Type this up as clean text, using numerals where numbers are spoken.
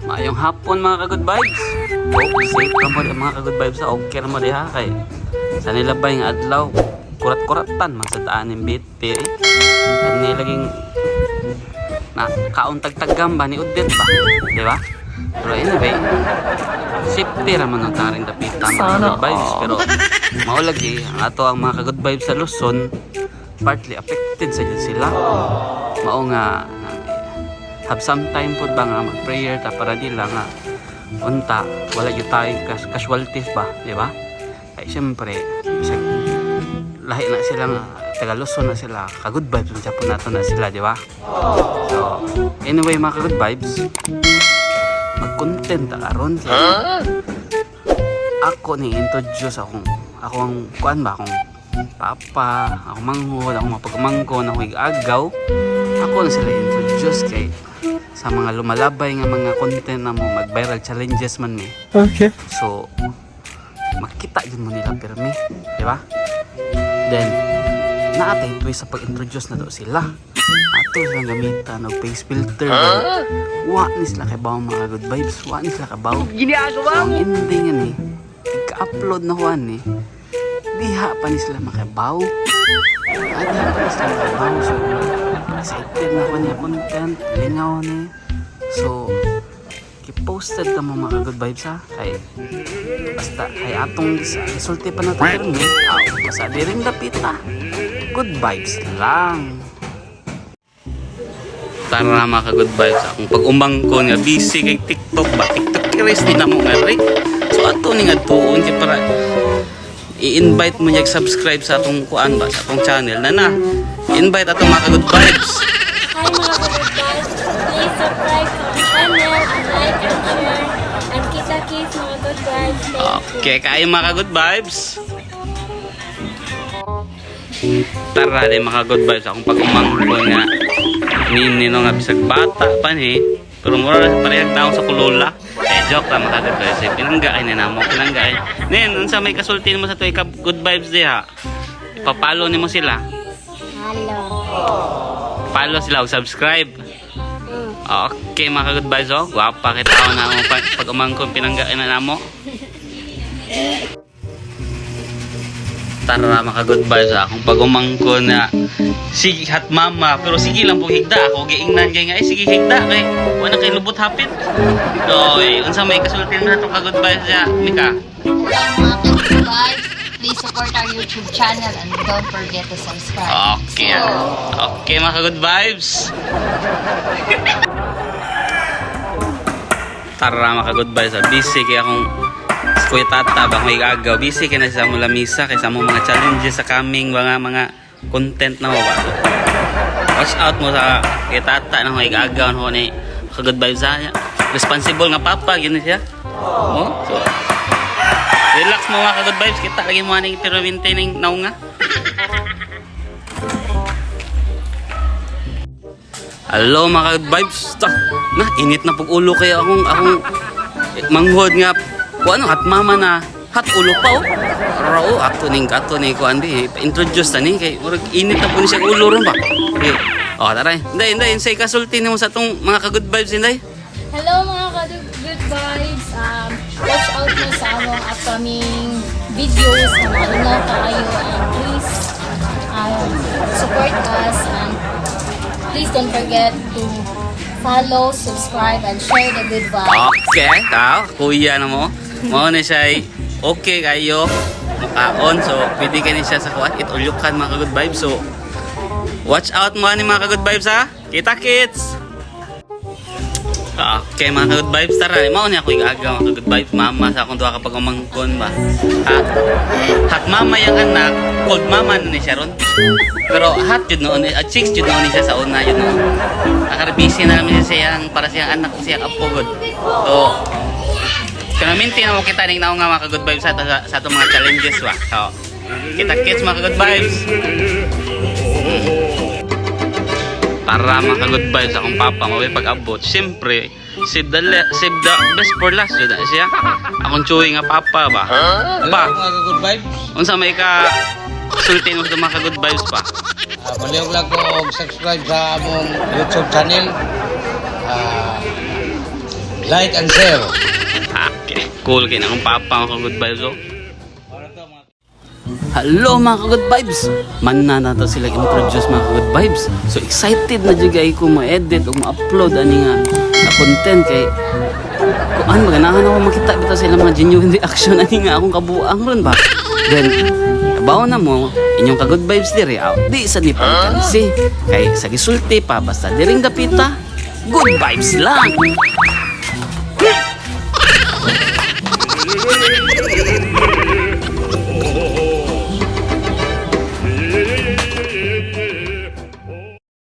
Mayong hapon mga ka-good vibes. Okay, safe ka mo di mga ka-good vibes. Okay na mo di ha kay sa nilabay nga adlaw kurat-kuratan magsadaan ng biti at nilaging na kauntag-taggam ba ni Udit ba, di ba? Pero anyway, safety raman ang taring dapita mga ka-good vibes. Pero maulagi ang ato ang mga ka-good vibes sa Luzon partly affected sa sila. Mao nga have some time po ba nga mag-prayer ta para nila nga unta wala yung tayo casualties ba, di ba? Ay siyempre lahi na sila nga taga Luzon na sila, ka-good vibes ang Japon nato na sila, di ba? So anyway mga ka-good vibes, mag-content ta karon ako ni introduce akong kuan ba, akong papa, akong manghod, akong mapagmangkon, akong igagaw. Ako na sila introduce kay sa mga lumalabay nga mga content na mo mag-viral challenges man mi. Okay. So makita din mo nila pirmi, di ba? Then naatay twist sa pag-introduce na to sila. Ato silang gamitan og face filter. Wa ni sila kay bawo mga good vibes, wa ni sila kabaw. Ginagawa Ang ending yan ka-upload na huwan diha pa ni sila makabaw. Diha pa ni sila makabaw. So excited na ako niya content, lingaw ni. So kiposted ka mo mga good vibes ha. Kay basta kay atong isulti pa na tayo rin basta di rin dapita. Good vibes lang. Tara mga ka-good vibes, akong pag-umang ko nga busy kay TikTok ba? TikTok kiris din na mo nga rin. So ato ni nga tuon kay para i-invite mo niya subscribe sa atong kuan ba, sa atong channel na invite atong mga ka-good vibes. Hi mga ka-good vibes, please subscribe to our channel and like and share and kita-kits mga good vibes. Okay, kayo mga ka-good vibes. Tara din mga good vibes, akong pag-umang ko nga nino nga bisag bata pa ni pero mura parehag taong sa kulula. Joke lang mga good vibes. Pinanggain na namo, pinanggain. Nen, unsa may kasulti mo sa tuig ka good vibes diha? Papalo nimo sila. Hello. Follow sila ug subscribe. Okay mga good vibes, oh. Gwapa kita ako na mo pag umangkon pinanggain na namo. Tara mga good vibes, akong pag umangkon na sige hat mama, pero sige lang po higda ako giingnan kay nga sige higda kay wala kay lubot hapit. So unsa may kasulti mo sa tong ka-good vibes ya Mika? Mga ka-good vibes, please support our YouTube channel and don't forget to subscribe. Okay. Okay mga ka-good vibes. Tara mga ka-good vibes, busy kay akong Kuya Tata ba may agaw busy kay na sa mula misa kay sa mga challenges sa coming mga content na ba. Watch out mo sa Kuya Tata na may agaw no ni ka-good vibes niya. Responsible nga papa gini siya. Oh, so relax mo mga ka-good vibes, kita lagi mo aning pero maintaining naw nga. Hello mga ka-good vibes. Na init na pag ulo kaya akong manghod nga kuano at mama na hat ulo pa oh. Rao ato ning ko andi introduce tani kay murag init na po ni siya ulo ron ba. Okay. Oh tara. Inday say kasulti nimo sa tong mga ka-good vibes inday. Hello mga ka-good vibes. Watch out mo sa among upcoming videos na malingaw kayo and please support us and please don't forget to follow, subscribe, and share the good vibes. Okay, kuya na mo. Mao na siya okay kayo mukaon, so pwede ka ni siya sa kuan itulyukan mga ka-good vibes. So watch out mo ni mga ka-good vibes ha. Kita kits. Okay mga ka-good vibes, tara mao ni ako igagaw mga ka-good vibes. Mama sa akong duha kapag umangkon ba ha? Hat mama yang anak called mama na ni siya ron, pero hat jud noon at chicks jud noon siya sa una yun noon. Nakarbisi na namin siya para siyang anak siya kapugod. So kaya minti na mo kita ning naong nga mga ka-good vibes sa itong mga challenges wa. So kita kits mga ka-good vibes. Para mga ka-good vibes akong papa maway pag-abot. Siyempre save the best for last yun siya. Akong chuwi nga papa ba. Ba? Mga ka-good vibes. Unsa may ka sulti mo sa mga ka-good vibes pa? Maliog lang ko og subscribe sa among YouTube channel. Like and share. Okay, cool kayo na kung papa mga ka-good vibes oh. Hello mga ka-good vibes! Man na nato sila introduce mga ka-good vibes. So excited na dyan kayo kung ma-edit o ma-upload ani nga na content kay kung ano maganahan ako makita bitaw sila mga genuine reaction ani nga akong kabuang ron ba. Then kabaw na mo inyong ka-good vibes diri di sa ni pagkansi kay sa gisulti pa basta diring dapita good vibes lang.